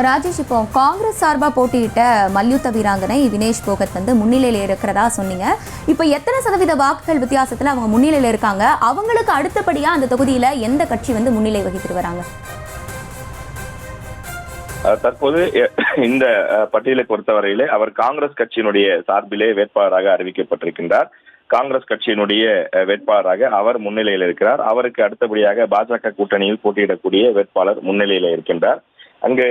ராஜேஷ், இப்போ காங்கிரஸ் சார்பா போட்டியிட்ட மல்யுத்த வீராங்கனை வினேஷ் போகத் வந்து முன்னிலையில் இருக்கிறதா சொன்னீங்க. இப்போ எத்தனை சதவீத வாக்குகள் வித்தியாசத்தில் அவங்க முன்னிலையில் இருக்காங்க? அவங்களுக்கு அடுத்தபடியா அந்த தொகுதியில எந்த கட்சி வந்து முன்னிலை வகித்துட்டு வராங்க? தற்போது இந்த பட்டியலை பொறுத்தவரையிலே அவர் காங்கிரஸ் கட்சியினுடைய சார்பிலே வேட்பாளராக அறிவிக்கப்பட்டிருக்கின்றார். காங்கிரஸ் கட்சியினுடைய வேட்பாளராக அவர் முன்னிலையில் இருக்கிறார். அவருக்கு அடுத்தபடியாக பாஜக கூட்டணியில் போட்டியிடக்கூடிய வேட்பாளர் முன்னிலையில் இருக்கின்றார். அங்கு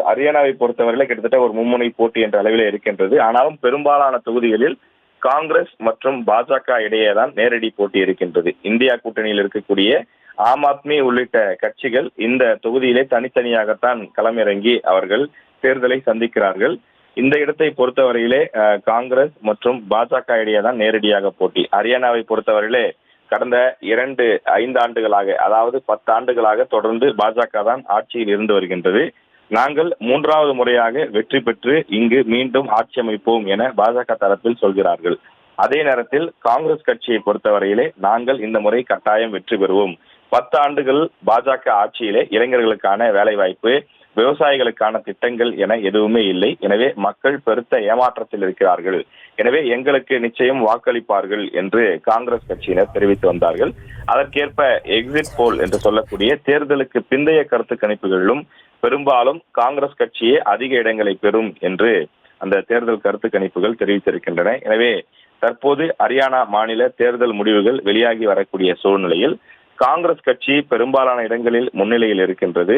ஹரியானாவை பொறுத்தவரையில கிட்டத்தட்ட ஒரு மும்முனை போட்டி என்ற அளவிலே இருக்கின்றது. ஆனாலும் பெரும்பாலான தொகுதிகளில் காங்கிரஸ் மற்றும் பாஜக இடையேதான் நேரடி போட்டி இருக்கின்றது. இந்தியா கூட்டணியில் இருக்கக்கூடிய ஆம் ஆத்மி உள்ளிட்ட கட்சிகள் இந்த தொகுதியிலே தனித்தனியாகத்தான் களமிறங்கி அவர்கள் தேர்தலை சந்திக்கிறார்கள். இந்த இடத்தை பொறுத்தவரையிலே காங்கிரஸ் மற்றும் பாஜக இடையேதான் நேரடியாக போட்டி. ஹரியானாவை பொறுத்தவரையிலே கடந்த 5 ஆண்டுகளாக, அதாவது 10 ஆண்டுகளாக தொடர்ந்து பாஜக தான் ஆட்சியில் இருந்து வருகின்றது. நாங்கள் 3வது முறையாக வெற்றி பெற்று இங்கு மீண்டும் ஆட்சி அமைப்போம் என பாஜக தரப்பில் சொல்கிறார்கள். அதே நேரத்தில் காங்கிரஸ் கட்சியை பொறுத்தவரையிலே நாங்கள் இந்த முறை கட்டாயம் வெற்றி பெறுவோம். 10 ஆண்டுகள் பாஜக ஆட்சியிலே இளைஞர்களுக்கான வேலைவாய்ப்பு, விவசாயிகளுக்கான திட்டங்கள் என எதுவுமே இல்லை. எனவே மக்கள் பெருத்த ஏமாற்றத்தில் இருக்கிறார்கள். எனவே எங்களுக்கு நிச்சயம் வாக்களிப்பார்கள் என்று காங்கிரஸ் கட்சியினர் தெரிவித்து வந்தார்கள். அதற்கேற்ப எக்ஸிட் போல் என்று சொல்லக்கூடிய தேர்தலுக்கு பிந்தைய கருத்து கணிப்புகளிலும் பெரும்பாலும் காங்கிரஸ் கட்சியே அதிக இடங்களை பெறும் என்று அந்த தேர்தல் கருத்து கணிப்புகள் தெரிவித்திருக்கின்றன. எனவே தற்போது ஹரியானா மாநில தேர்தல் முடிவுகள் வெளியாகி வரக்கூடிய சூழ்நிலையில் காங்கிரஸ் கட்சி பெரும்பாலான இடங்களில் முன்னிலையில் இருக்கின்றது.